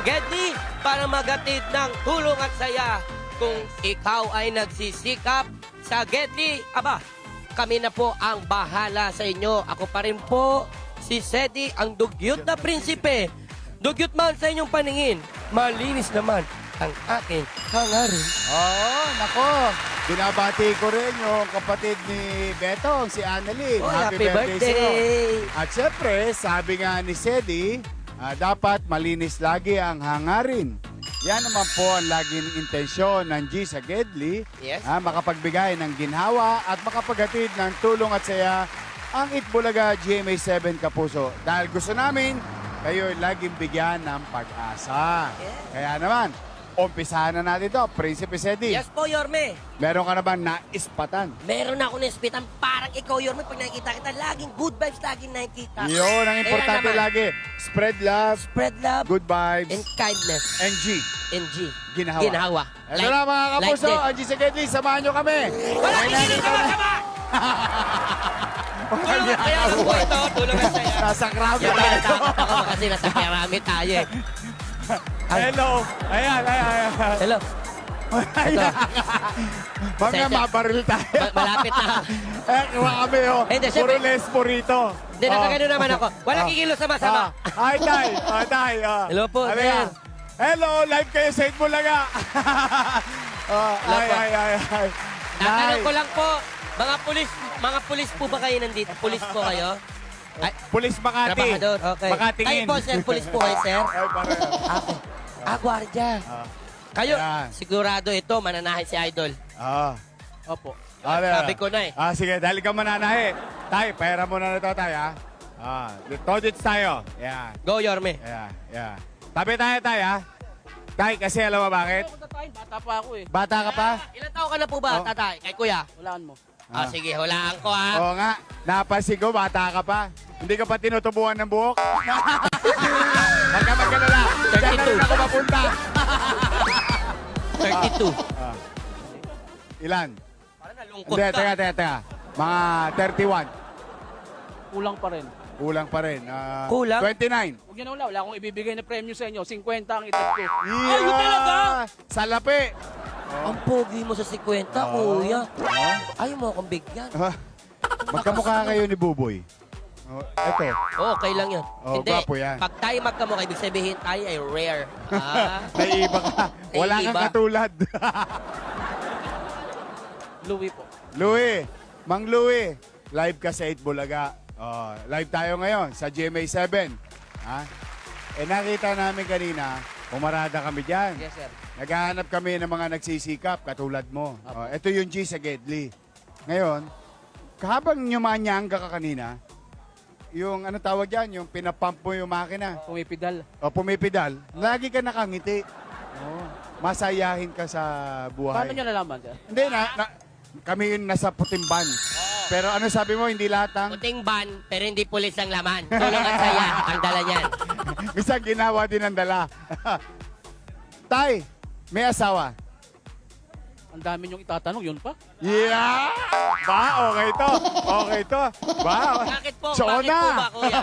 Gedli para magatid ng tulong at saya. Kung ikaw ay nagsisikap sa Gedli, aba, kami na po ang bahala sa inyo. Ako pa rin po, si Sedi, ang dugyot na prinsipe. Dugyot man sa inyong paningin, malinis naman ang aking hangarin. Oo, nako. Binabati ko rin yung kapatid ni Betong, si Annalyn. Oh, happy sa'yo. birthday! At syempre, sabi nga ni Sedi, dapat malinis lagi ang hangarin. Yan naman po ang laging intensyon ng G sa Gedli. Yes. Makapagbigay ng ginhawa at makapaghatid ng tulong at saya ang Itbulaga GMA7 Kapuso. Dahil gusto namin kayo laging bigyan ng pag-asa. Yes. Kaya naman, umpisahan na natin ito. Prinsipe Sedi, Yes po, Yorme. meron ka na ba naispatan? Meron ako na ispitan. Parang ikaw, Yorme, pag nakikita kita, laging good vibes, laging nakikita. Yun, ang Kaya importante naman, lagi. Spread love, Spread love good vibes, and kindness. and G. And G. Ginawa. Ginawa. Ito na mga kapuso, this. ang G sa Gedli, samahan nyo kami. Wala kikinig ka masama! Tulong at kaya lang po ito. Tulong at saya. Nasa crowd Yung na tayo. pinagkakata ko kasi nasa pyramid tayo eh. Ay. Hello. Ayan. Hello. Ayan. Mamaya Sensya. mabaril tayo. Malapit na. Kuha kami, oh. Hindi, Puro syempre. lesbo rito. Hindi, nakagano naman ako. Wala kikilos sa masama. Hi, Tay. Tay. Hello po, Ano sir. yan? Hello, live kayo sa Itbulaga. Hello po. Ay. Tatanong ko lang po, mga pulis po ba kayo nandito? Pulis po kayo? Ay, Pulis Makati. trabahador, okay. Makatingin. Kayo po, sir, pulis po kayo, sir? Ay, pareho. Okay. Gwardiya. Kayo, Ayan. sigurado ito, mananahin si Idol. Opo. Sabi ko na eh. Sige, dahil ka mananahi. Tay, pera mo na ito, Tay, ha? Todits tayo. Yeah. Go, Yorme. Yeah. Tabi tayo, Tay, ha? Tay, kasi alam mo bakit? Ako tatayin, bata pa ako eh. Bata ka pa? Ilan taon ka na po ba, Oh. tatay? Kay kuya? Walaan mo. Sige, hulaan ko ha. Oo nga, napansin ko, bata ka pa. Hindi ka pa tinutubuan ng buhok. Huwag ka magkalala. Diyan na rin ako mapunta. 32. Ilan? Parang nalungkot Hindi, ka. teka. Mga 31. Kulang pa rin. Kulang pa rin. Kulang? 29. Huwag yan wala akong ibibigay na premyo sa inyo. 50 ang itag ko. Yeah! yun talaga? Salapi. Ang pogi mo sa 50, kuya. Ayaw mo akong bigyan. Magkamukha kayo ni Buboy. Eto. Okay lang yun. Hindi. gwapo yan. Pag tayo magkamukha, ibig sabihin tayo ay rare. Naiiba ka. Wala kang Naiiba. katulad. Louis po. Louie, Mang Louie, live ka sa Itbulaga. Live tayo ngayon sa GMA7. Nakita namin kanina, pumarada kami dyan. Yes, sir. Naghahanap kami ng mga nagsisikap katulad mo. Ito yung G sa Gedli. Ngayon, habang nyumanyanga ka kanina, yung ano tawag yan, yung pinapump mo yung makina, Pumipidal. o pumipidal, lagi ka nakangiti. Masayahin ka sa buhay. Paano nyo nalaman, sir? Hindi kami yung nasa puting ban. Pero ano sabi mo, hindi lahat ang... Puting ban, pero hindi pulis ang laman. Tulong at saya, ang dala niyan. Isang ginawa din ang dala. Tay, may asawa? Ang dami nyong itatanong, yun pa? Yeah! Ba, okay to. Ba, Bakit po? Chona. Bakit po ba, kuya?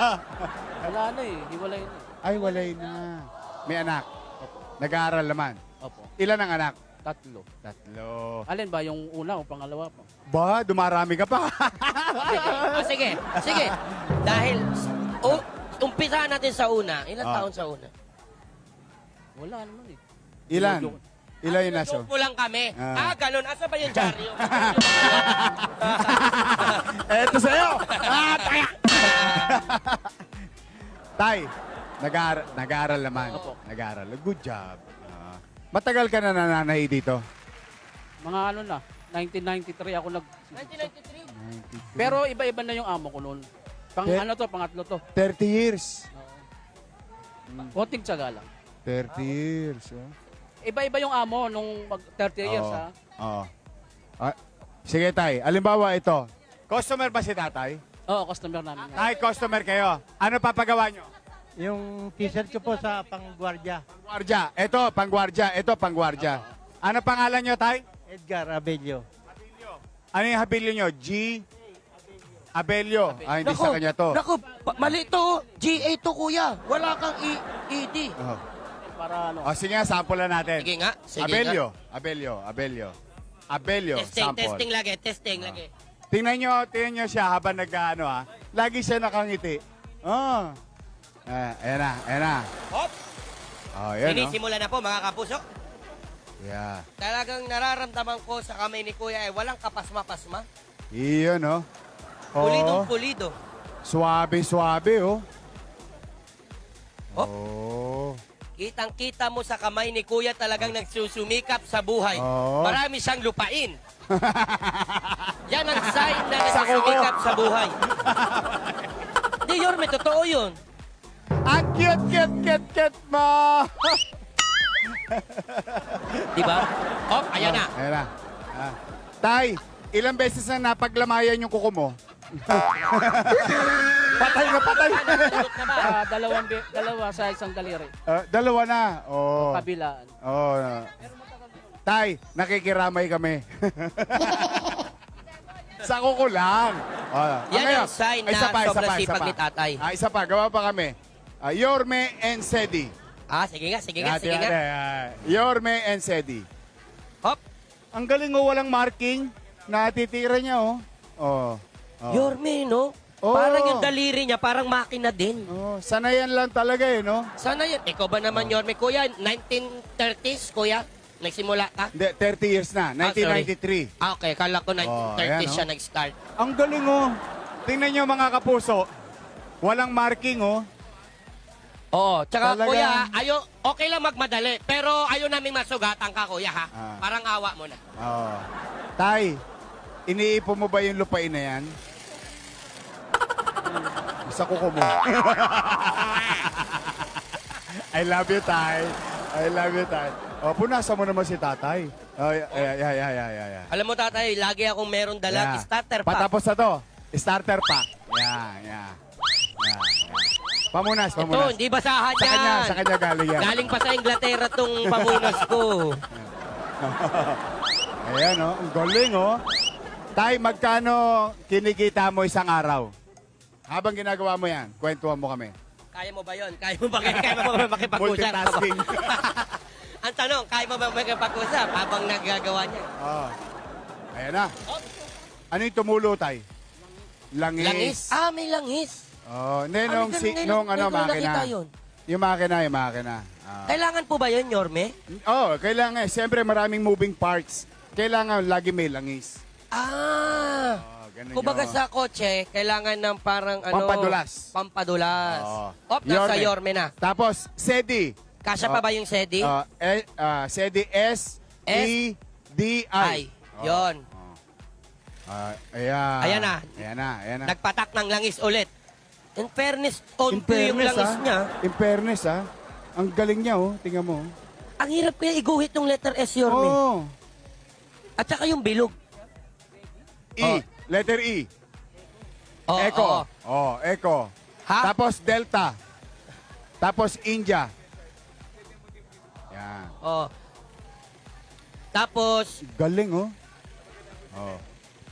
Wala na eh. Hiwalay na. Ay, walay na. May anak. Nag-aaral naman. Opo. Ilan ang anak? 3. 3. Alin ba? Yung una o pangalawa pa? Ba, dumarami ka pa. Sige. Dahil, umpisa natin sa una. Ilang taon sa una? Wala naman eh. Ilan? Ilan yung naso? Joke mo lang kami. Ganun. Asa ba yung dyaryo? Eto sa'yo. Taya! Tay, nag-aaral naman. Opo. Nag-aaral. Good job. Matagal ka na nananahi dito? Mga ano na, 1993 ako 1993. Pero iba-iba na yung amo ko noon. Pangatlo to. 30 years. Konting tsaga lang. 30 years. Iba-iba yung amo nung 30 years ha. Oo. Sige, Tay. Alimbawa ito. Customer ba si tatay? Oo, customer namin. Tay, customer kayo. Ano papagawa nyo? Yung t-shirt ko po sa panggwardya, Pangwardya. Ito, pangwardya. Ito, pangwardya. Ano pangalan nyo, Tay? Edgar Abelio. Ano yung habilio nyo? G? Abelio. Hindi sa kanya to. Naku, mali to. GA to, kuya. Wala kang ED. Oh. para ano. O, sige nga, sample na natin. Sige nga. Sige Abelio. nga. Abelio, Testing, sample. testing lagi. Tingnan nyo siya habang nag-ano ha. Lagi siya nakangiti. Oh. Ayan na. Hop! Oh, yan no. Sinisimula na po mga kapuso. Yeah. Talagang nararamdaman ko sa kamay ni Kuya ay walang kapasma-pasma. Iyon no. Oh. Pulido. Suabe, oh. Hop. Oh. Kitang-kita mo sa kamay ni Kuya talagang nagsusumikap sa buhay. Oo. Marami siyang lupain. Yan ang sign na nagsusumikap sa buhay. Hindi, Yorme, totoo yun. Ang cute mo. Di ba? Oh, ayan na. Ayan na. Tay, ilang beses na napaglamayan yung kuko mo? Patay na. Sagot na ba? Dalawa sa isang daliri. Dalawa na. Oh. Kabilaan. Oh. Tay, nakikiramay kami. Sa kuko lang. Oh. Yan ngayon, ang sign na isa sobrang pa. sipag ni tatay. Isa pa, gawa pa kami. Yorme and Sedi. Sige nga. Yorme and Sedi. Hop. Ang galing oh, walang marking. Natitira niya oh. Oh. Yorme, no? Oo. Parang yung daliri niya, parang makina din. Oh, sanayan lang talaga eh, no? Sana yan. Ikaw ba naman, Yorme? Kuya, 1930s, kuya? Nagsimula ka? Hindi, 30 years na. 1993. Okay, kala ko 1930s ayan, siya oh. nag-start. Ang galing oh. Tingnan niyo mga kapuso. Walang marking oh. Oo, tsaka Talaga. kuya, okay lang magmadali, pero ayaw namin masugatan ka, kuya, ha? Ah. Parang awa mo na. Oh. Tay, iniipon mo ba yung lupain na yan? Sa kuko mo. I love you, Tay. O, punasan mo naman si tatay. Oh, yeah. Alam mo, tatay, lagi akong meron dalang Yeah. starter pack. Patapos na to. Starter pack. Yeah. Pamunas. Ito, hindi basahan yan. Sa kanya galing yan. Galing pa sa Inglaterra tong pamunas ko. Ayan, oh. Ang galing, oh. Tay, magkano kinikita mo isang araw? Habang ginagawa mo yan, kwentuhan mo kami. Kaya mo ba yun? Kaya mo ba makipag-usap? Multitasking. Ang tanong, kaya mo ba makipag-usap habang nagagawa niya? Oh. Ayan na. Ano yung tumulo, Tay? Langis. Langis? May langis. Oh, hindi, nung makina. Yun. Yung makina. Kailangan po ba yun, Yorme? Kailangan. Siyempre, maraming moving parts. Kailangan lagi may langis. Ganun Kumbaga yun. sa kotse, kailangan ng parang Pampadulas. Oo. Nasa Yorme na. Tapos, SEDI. Kasya pa ba yung SEDI? SEDI S-E-D-I. Yon. Ayan. Ayan na. Ayan na. Nagpatak ng langis ulit. In fairness, onti yung langis niya. In fairness, ang galing niya, oh. Tingnan mo. Ang hirap kaya iguhit yung letter S, Yorme. Oh. At saka yung bilog. E. Letter E. Oo. Echo. Echo. Ha? Tapos Delta. Tapos India. Yan. Oo. Tapos, Galing, oh. Oh.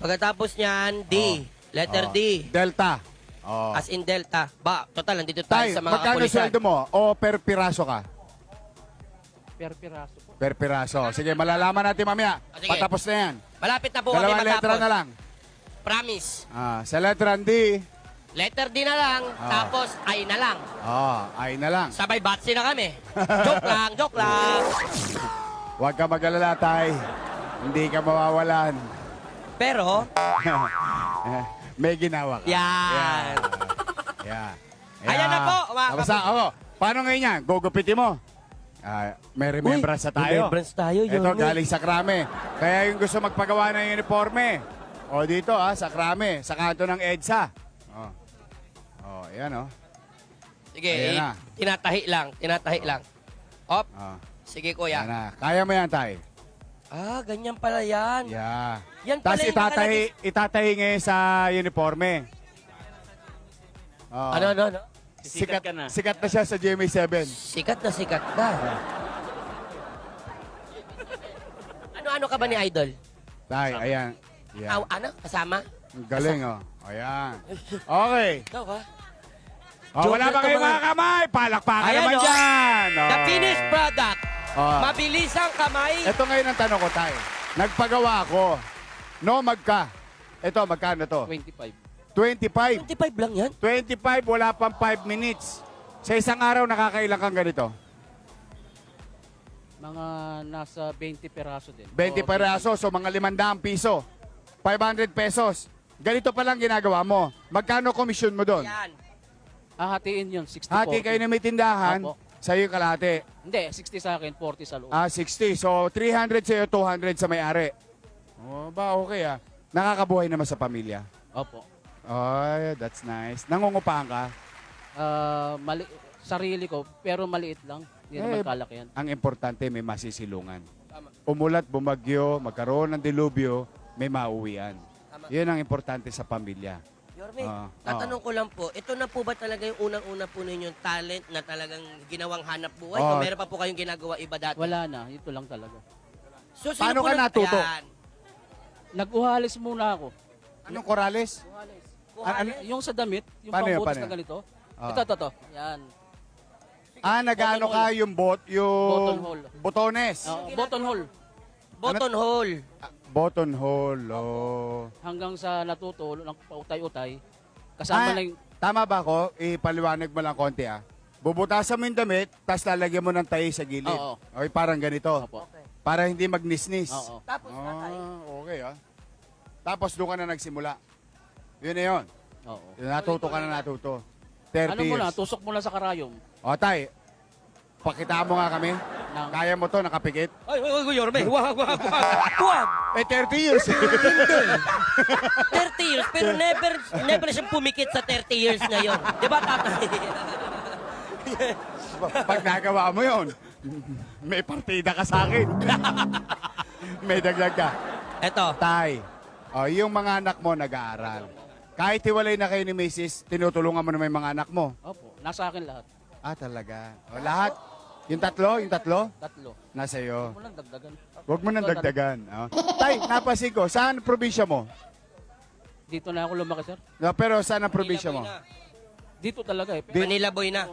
pagkatapos niyan, D. Letter Oh. D. Delta. Oh. As in Delta. Total, nandito tayo Tay, sa mga magkano kapulisan. sweldo mo? O per piraso ka? Per piraso po. Per piraso. Sige, malalaman natin mamaya. Sige. Patapos na yan. Malapit na po kami Dalawang letra matapos. na lang. Promise. Sa letra D, Letter D na lang, tapos I na lang. ay na lang. Sabay batsi na kami. Joke lang. Huwag ka mag-alala, Tay. Hindi ka mawawalan. Pero, May ginawa ka. yan. Yeah. Ayan na po, mga Tapos paano ngayon yan? Gugupitin mo? May remembrance na tayo. Remembrance tayo, Ito, Yorme. galing sa Krame. Kaya yung gusto magpagawa ng uniforme. O dito, sa Krame. Sa kanto ng EDSA. Ayan, Sige, Ayan na. tinatahi lang. Op, sige Ayan kuya. na. Kaya mo yan, Tay. Ganyan pala yan. Yeah. Yan pala Tapos yung nakalagay. itatahi ngayon sa uniforme. Ano? Sikat ka na. Sikat na siya sa GMA7. Sikat na. Ano ka ba ni Idol? Tay, ayan. Yeah. Ano? Kasama? Ang galing, Ayan. Okay. Ikaw ka? Wala ba kayong mga kamay? Palakpakan Ayan, naman dyan. The finished product Mabilis ang kamay. Ito ngayon ang tanong ko, Tay. Nagpagawa ako. No, Ito, magkano to? 25. 25. 25 lang yan. 25, wala pang 5 minutes. Sa isang araw, nakakailan kang ganito? Mga nasa 20 peraso din. 20 O, peraso, so mga 500 piso. 500 pesos. Ganito pa lang ginagawa mo. Magkano komisyon mo doon? Yan. Hahatiin yun, 60-40. Hati kayo na may tindahan, Opo. sa'yo yung kalahati. Hindi, 60 sa akin, 40 sa loob. 60. So, 300 sa'yo, 200 sa may-ari. Oh, ba, okay ah. Nakakabuhay naman sa pamilya. Opo. Ay, that's nice. Nangungupahan ka? Sarili ko, pero maliit lang. Hindi naman kalaki yan. Ang importante, may masisilungan. Umulat, bumagyo, magkaroon ng dilubyo, may mauwian. Tama. Yun ang importante sa pamilya. Yorme, Oo. tatanong ko lang po, ito na po ba talaga yung unang-una po ninyong talent na talagang ginawang hanap buhay? Oo. O meron pa po kayong ginagawa iba dati? Wala na, ito lang talaga. So, sino Paano po ka natuto? Ayan. Nag-uhalis muna ako. Anong Corales? Yung sa damit, yung Paano yun, pambutas paano na yun? ganito. Ah. Ito. Yan. Nag-ano ka yung Button hole. botones? Button hole. Button hole. Button hole, oh. Hanggang sa natuto, ng pautay-utay. Kasama na yung... Tama ba ako? Ipaliwanag mo lang konti ah. Bubutasan mo yung damit, tapos lalagyan mo ng tayo sa gilid. Oo. Okay, parang ganito. Opo. Para hindi magnisnis. Oo. Tapos, tatay. Okay ah. Tapos doon ka na nagsimula. Yun na yun. Oo. Natuto ka na natuto. 30 Ano mo na, years. tusok mo na sa karayom. O tay, pakita mo nga kami. Ng, Kaya mo to, nakapikit. Ay, Yorme, wag. Wag. 30 years. 30 years, pero never siya pumikit sa 30 years na yon. Di ba, tatay? Pag nagawa mo yun, may partida ka sa akin. May dagdag ka. Eto. Tay, yung mga anak mo nag-aaral. Kahit hiwalay na kayo ni Mrs., tinutulungan mo na may mga anak mo. opo, nasa akin lahat. Talaga. Lahat? Yung tatlo? Tatlo. Nasa iyo. Huwag mo lang dagdagan. Huwag mo nang dagdagan. Tay, napansin ko, saan probinsya mo? Dito na ako lumaki, sir. No, pero saan ang probinsya mo? Dito talaga eh. Manila boy na.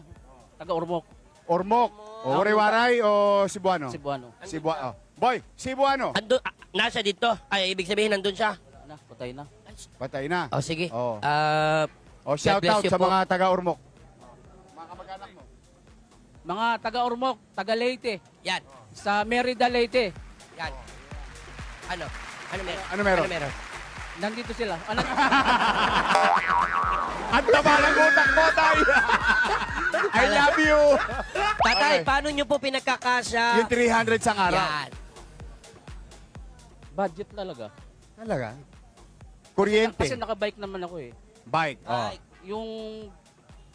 Taga-Urmok, Ormoc, o Wariwaray, o Cebuano? Cebuano. Cebuano. Boy, Cebuano. Nasa dito. Ay, ibig sabihin, nandun siya. Wala na, patay na. Patay na. O, sige. Oo. Shout bless out you sa po. mga taga-Ormoc. Mga taga-Urmok, taga-Leyte, Yan. sa Merida, Leyte. Yan. Ano? Ano meron? Ano meron? Ano meron? Nandito sila. Ang taba ng utak mo, Tay! I love you! Tatay, Okay. paano nyo po pinagkakasya? Yung 300 sa araw. Yan. Budget talaga. Talaga? Kuryente. Kasi naka-bike naman ako eh. Bike. Ay, Yung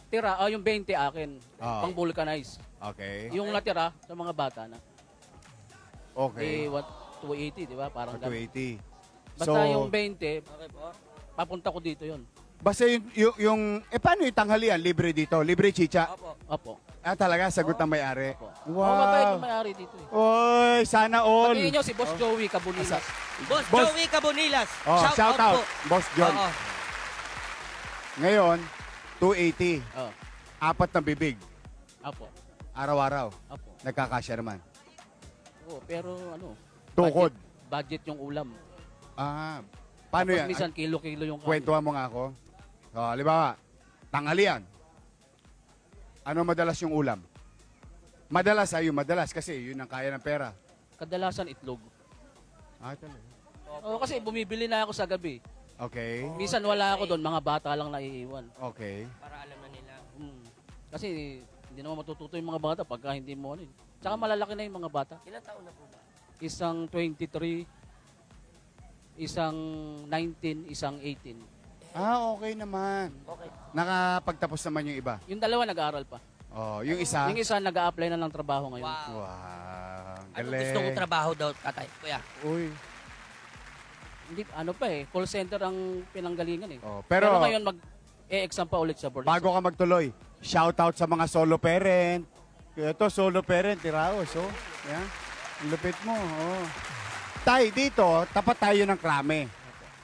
tira, yung 20 akin, Ah. pang vulcanize. Okay. Yung natira sa mga bata na. Okay. 280, di ba? Parang ganun. 280. Basta yung 20, okay po. papunta ko dito yon. Basta paano yung tanghalian? Libre dito? Libre chicha? Opo. Opo. Talaga, sagot ng may-ari. Opo. Mabait yung Wow. may-ari dito eh. Oy, sana all. Pagkikin nyo si Boss Joey Cabunilas. Boss, Boss- Joey Cabonilas. Shout out, po. Boss John. Oo. Ngayon, 280. Oh. 4 na bibig. Opo. Araw-araw. Opo. Nagkakasya naman. Oo, pero ano, Tukod. budget yung ulam. Paano Tapos yan? minsan kilo-kilo yung kanin. Kwentuhan mo nga ako. Halimbawa, tanghalian. Ano madalas yung ulam? Madalas madalas kasi yun ang kaya ng pera. Kadalasan itlog. Talaga. Oo, kasi bumibili na ako sa gabi. Okay. Minsan wala ako doon, mga bata lang naiiwan. Okay. Para alam na nila. Kasi hindi naman matututo yung mga bata pagka hindi mo ano. Tsaka malalaki na yung mga bata. Ilan taon na po ba? Isang 23, isang 19, isang 18. Okay naman. Okay. Nakapagtapos naman yung iba. Yung dalawa nag-aaral pa. Yung isa. Yung isa nag-a-apply na ng trabaho ngayon. Wow. Wow. Anong Galing. gusto kong trabaho daw, tatay? Kuya. Uy. Hindi, ano pa eh, call center ang pinanggalingan eh. Pero ngayon mag-e-exam pa ulit sa board. bago ka magtuloy, shout out sa mga solo parent. Ito, solo parent, Tiraos. Yan. Ang lupit mo. Tay, dito, tapat tayo ng Krame.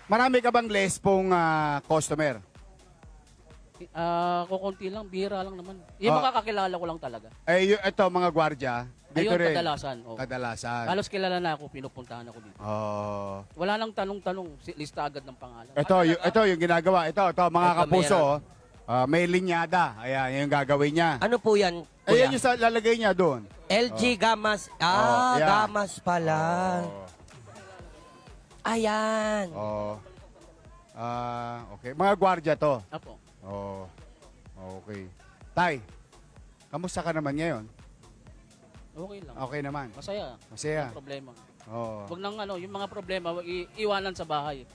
Marami ka bang lesbong customer? Kukunti lang, bihira lang naman. Yung Ah. makakakilala ko lang talaga. Ito, mga gwardya, Dito Ayun, rin. kadalasan. Oh. Kadalasan. Halos kilala na ako, pinupuntahan ako dito. Oh. Wala nang tanong-tanong, lista agad ng pangalan. Ito yung ginagawa. Ito, mga Ito, kapuso. meron. May linyada. Ayan, yan yung gagawin niya. Ano po yan, Ayan kuya? yung lalagay niya doon. LG Gamas. yan. Gamas pala. Oh. Ayan. Oh. Okay. Mga gwardiya to. Apo. Oh. Okay. Tay, kamusta ka naman ngayon? Okay lang. Okay naman. Masaya. Masaya. Walang problema. Oh. Wag nang yung mga problema, wag iwanan sa bahay.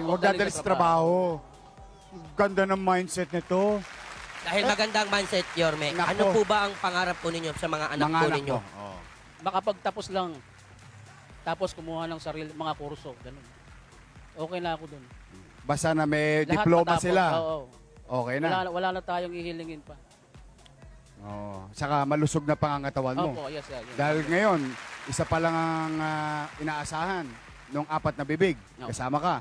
Huwag dadali sa trabaho. Ganda ng mindset nito. Dahil magandang mindset, Yorme. Nako. Ano po ba ang pangarap po ninyo sa mga anak Mga po anak ninyo? mo. Oh. Makapagtapos lang. Tapos kumuha ng sarili, mga kurso. Ganun. Okay na ako dun. Basta na may Lahat diploma matapos. sila. Oo. Okay na. Wala na tayong ihilingin pa. Oh. Saka malusog na pangangatawan mo. Opo, yes, yes. Dahil ngayon, isa pa lang ang inaasahan nung 4 na bibig. No. Kasama ka.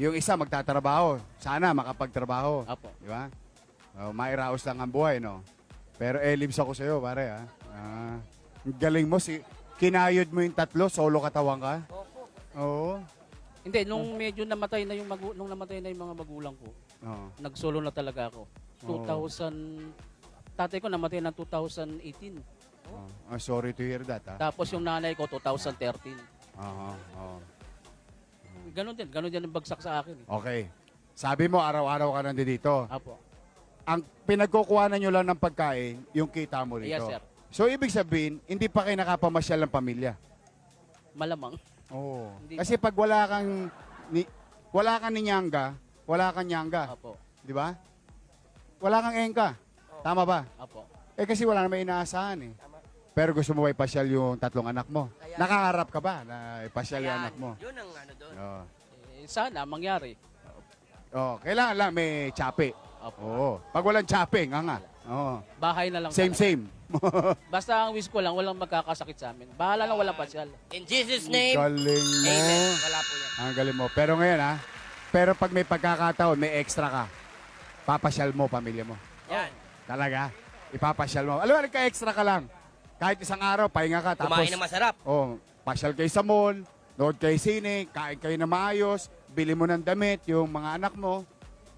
Yung isa magtatrabaho. Sana makapagtrabaho. Opo. Di ba? Mairaos lang ang buhay, no? Pero libs ako sa'yo, pare, ha? Ang galing mo. Kinayod mo yung 3, solo katawan ka? Oo. Hindi, nung medyo namatay na yung nung namatay na yung mga magulang ko, Oo. nag-solo na talaga ako. 2000 tatay ko namatay ng 2018. Oh, sorry to hear that, ha? Tapos yung nanay ko 2013. Oo. Oo. Ganon din ang bagsak sa akin. Eh. Okay. Sabi mo, araw-araw ka nandito. Apo. Ang pinagkukuhanan nyo lang ng pagkain, yung kita mo rito. Yes, sir. So, ibig sabihin, hindi pa kayo nakapamasyal ng pamilya. Malamang. Oo. Hindi Kasi pag wala kang ninyanga, wala kang nyanga. Apo. Di ba? Wala kang engka. Tama ba? Apo. Kasi wala naman inaasahan eh. Pero gusto mo ba ipasyal yung 3 anak mo? Kaya- Nakaharap ka ba na ipasyal yung Ayan. anak mo? Yun ang ano doon. Oo. Sana mangyari. Kailangan lang may tsapi. Apo. Oo. Pag walang tsapi, nga. Oo. Bahay na lang. Same, talaga. same. Basta ang wish ko lang, walang magkakasakit sa amin. Bahala lang walang pasyal. In Jesus' name, Galing mo. amen. Wala po yan. Ang galing mo. Pero ngayon pero pag may pagkakataon, may extra ka, papasyal mo pamilya mo. Yan. Talaga? Ipapasyal mo. Alam mo, nagka-extra ka lang. Kahit isang araw, pahinga ka. Tapos, Kumain na masarap. pasyal kayo sa mall, nood kayo sine, kain kayo na maayos, bili mo ng damit, yung mga anak mo.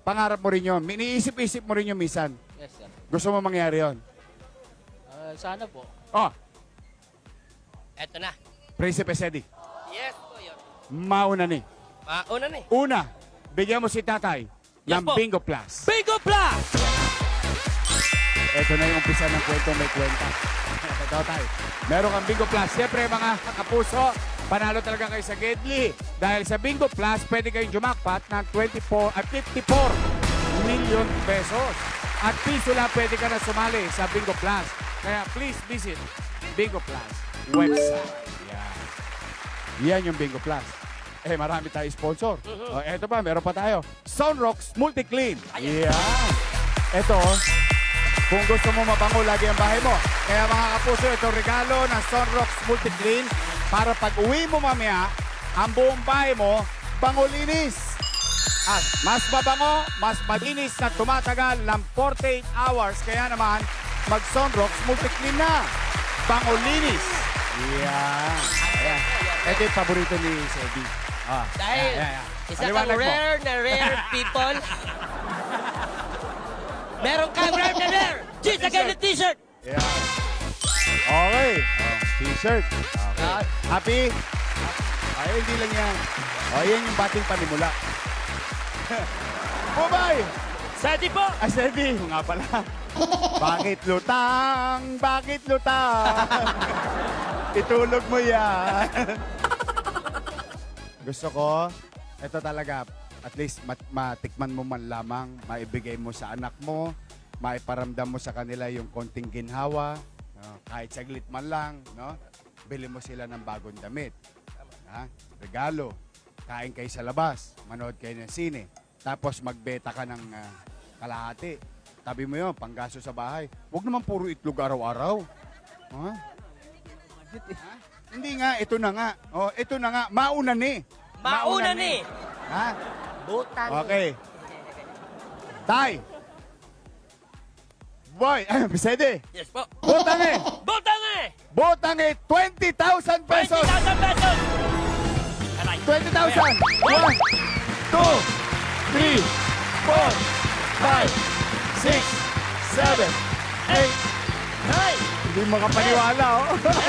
Pangarap mo rin yun. Iniisip-isip mo rin yun minsan. Yes, sir. Gusto mo mangyari yun. Sana po. Oh, Eto na. Prinsipe Sedi, Yes po yun. mauna ni. Mauna na eh. Una, bigyan mo si tatay Yes ng po. Bingo Plus. Bingo Plus! Ito na yung umpisa ng kwento may kwenta. Ito tayo. Meron kang Bingo Plus. Siyempre mga kapuso, panalo talaga kayo sa Gedli. Dahil sa Bingo Plus, pwede kayong jumakpat ng 54 million pesos. At piso lang pwede ka na sumali sa Bingo Plus. Kaya please visit Bingo Plus website. Yan yung Bingo Plus. Marami tayo sponsor. Eto pa, meron pa tayo. Sunrocks Multi-Clean. Yan. Eto, kung gusto mo mabango lagi ang bahay mo. Kaya mga kapuso, itong regalo ng Sunrocks Multi-Clean para pag uwi mo mamaya, ang buong bahay mo, bango-linis. At mas mabango, mas malinis na tumatagal ng 48 hours. Kaya naman, mag-Sunrocks Multi-Clean na. Bango-linis. Yan. Ayan. Ito yung paborito ni Sedi. Dahil isa kang Paliwanag mo. rare na rare people. Meron kang rare na rare. G's again the t-shirt. Yan. Okay. T-shirt. Okay. Happy? Ay, hindi lang yan. Yan yung bating panimula. Bubay! Sadi po. Sedi, nga pala. Bakit lutang? Bakit lutang? Itulog mo yan. Gusto ko, ito talaga, at least matikman mo man lamang, maibigay mo sa anak mo, maiparamdam mo sa kanila yung konting ginhawa, kahit saglit man lang, no? Bili mo sila ng bagong damit. Regalo, kain kayo sa labas, manood kayo ng sine, tapos magbeta ka ng kalahati. Tabi mo yun, panggaso sa bahay. Huwag naman puro itlog araw-araw. Hindi nga, ito na nga. Ito na nga, mauna ni. Mauna ni. Ha? Butan. Okay. Tay, Boy, Pisede. Yes po. Botange. Botange! Botange, 20,000 pesos. 20,000 pesos! Aray. 20,000. 1, 2, 3, 4, 5, 6, 7, 8. Ay! Hindi makapaniwala, oh. 30, 40,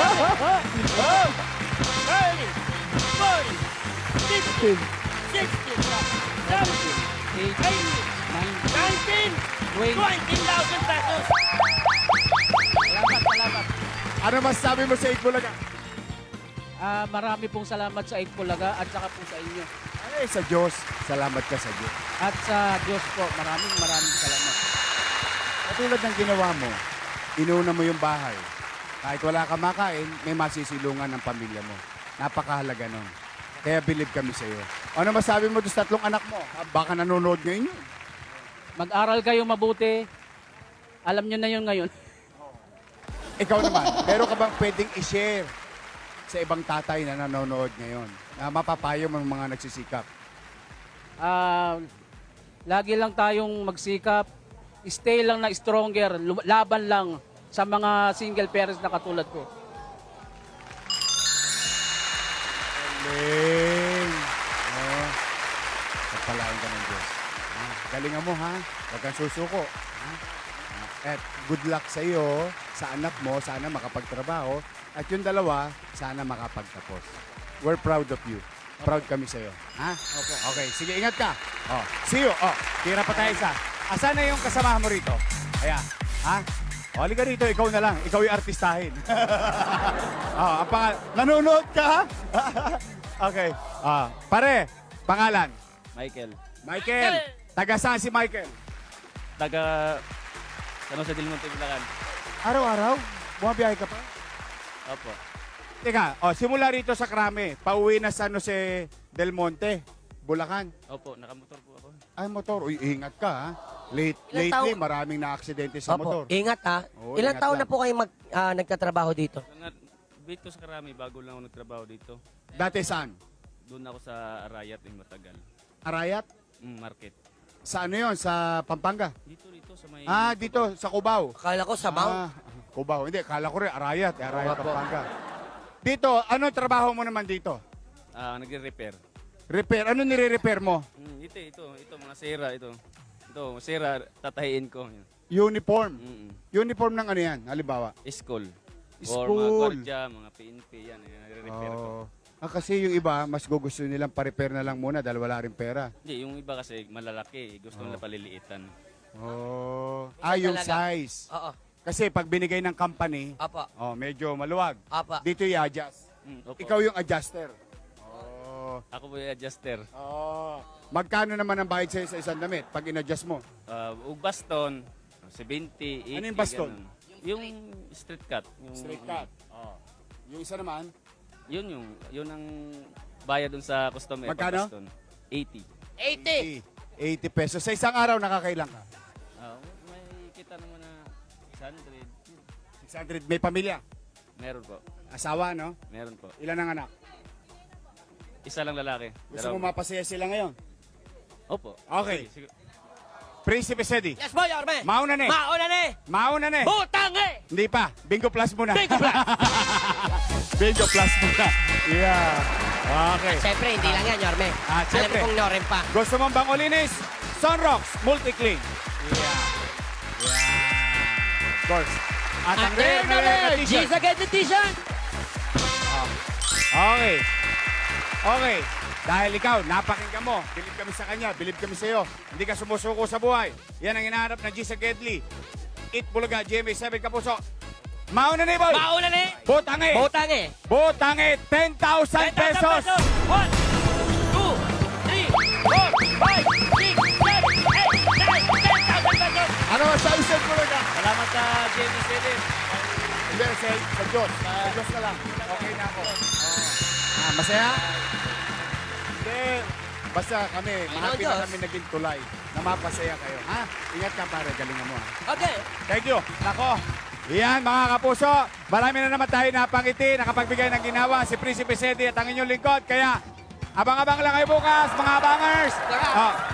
50, 60, 70, 18, 19, 20,000 pesos! Salamat. Ano masasabi mo sa Itbulaga? Marami pong salamat sa Itbulaga at saka po sa inyo. Ay, sa Diyos. Salamat ka sa Diyos. At sa Diyos po, maraming salamat. Katulad ng ginawa mo, inuna mo yung bahay. Kahit wala ka makain, may masisilungan ng pamilya mo. Napakahalaga nun. Kaya believe kami sa iyo. Ano masabi mo doon sa 3 anak mo? Baka nanonood ngayon yun. Mag-aral kayo mabuti. Alam nyo na yun ngayon. Ikaw naman, meron ka bang pwedeng i-share sa ibang tatay na nanonood ngayon? Na mapapayo mo ng mga nagsisikap? Lagi lang tayong magsikap. Stay lang na stronger. Laban lang sa mga single parents na katulad ko. Galing. Oh. Pagpalain ka ng Diyos. Galingan mo, ha? Huwag kang susuko. Ha? At good luck sa iyo, sa anak mo, sana makapagtrabaho. At yung dalawa, sana makapagtapos. We're proud of you. Proud kami sa iyo. Ha? Okay, sige, ingat ka. Oh, see you. Oh, tira pa tayo isa. Asan na yung kasamahan mo rito? Ayan. Ha? O, halika rito, ikaw na lang. Ikaw yung artistahin. Ang nanonood ka, ha? Okay. Pare, pangalan? Michael. Michael. Taga saan si Michael? Taga San Jose del Monte, Bulacan. Araw-araw? Bumabiyahe ka pa? Opo. Teka, simula rito sa Krame, pauwi na San Jose del Monte, Bulacan. Opo, nakamotor po ako. Ay, motor. Uy, ingat ka, ha? Ilang Lately, taon- maraming na-aksidente sa motor. Ingat ha. Oo, Ilang ingat taon lang. na po kayo nagtatrabaho dito? Dito sa Karami, bago lang ako nagtrabaho dito. Dati saan? Doon ako sa Arayat, matagal. Arayat? Market. Sa ano yun? Sa Pampanga? Dito sa may... Dito, sa Cubao. Akala ko sa Mount. Cubao. Hindi, kala ko rin, Arayat. Arayat, Oo nga po. Pampanga. Dito, ano trabaho mo naman dito? Nagre-repair. Repair. Ano nire-repair mo? Ito, mga sera, ito. Ito, sera, tatahiin ko. Uniform. Mm-mm. Uniform ng ano yan? Halimbawa. School. Or mga School. gwardiya, mga PNP, yan. Nagre-repair ko. Kasi yung iba, mas gusto nilang pa-repair na lang muna dahil wala rin pera. Hindi, yung iba kasi malalaki. Gusto nila paliliitan. Yung talaga. size. Oo. Kasi pag binigay ng company, Apa. medyo maluwag. Apa. Dito i-adjust. Opo. Ikaw yung adjuster. Ako po yung adjuster. Magkano naman ang bayad sa'yo sa isang damit pag in-adjust mo? Ug baston, 70, 80. Ano yung baston? ganun. Yung street cut. Yung, Straight cut. Yung isa naman, Yun ang bayad dun sa customer. Magkano? Baston. 80. 80! 80 pesos. Sa isang araw, nakakailang ka? May kita naman na 600. 600. May pamilya? Meron po. Asawa, no? Meron po. Ilan ang anak? Isa lang lalaki. Gusto mo mapasaya sila ngayon? Opo. Okay. Sige. Prinsipe Sedi. Yes po, Yorme! Mauna na eh. Mauna na eh! Mauna na eh. Butange! Hindi pa. Bingo Plus muna. Bingo Plus! Bingo Plus muna. Yeah. Okay. Siyempre, hindi lang yan, Yorme. Alam siyempre. kong Noren pa. Gusto mong bangulinis? Sunrocks Multi-Clean. Yeah. Of course. At ang rare na rare na t-shirt. G's Again Edition! Okay. Okay. Dahil ikaw, napakinggan mo. Bilib kami sa kanya. Bilib kami sa iyo. Hindi ka sumusuko sa buhay. Yan ang hinahanap ng Gisa Gedli. Itbulaga, GMA7 Kapuso. Mauna na boy! Mauna na eh! Butangi! Butange! Butangi! 10,000 pesos! 1, 2, 3, 4, 5, 6, 7, 8, 9, 10,000 pesos! Ano masabi sa Itbulaga? Salamat sa Jenny City. Hindi, sa Diyos. Sa Diyos na lang. Okay na ako. Masaya? Hindi. Basta kami, happy Diyos. na kami naging tulay na mapasaya kayo. Ha? Ingat ka pare, galingan mo. Ha? Okay. Thank you. Nako. Yan mga kapuso. Marami na naman tayo napangiti, nakapagbigay ng ginawa si Prinsipe Sedi at ang inyong lingkod. Kaya abang-abang lang kayo bukas mga abangers.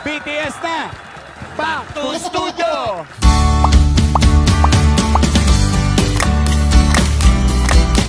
BTS na. Back to studio.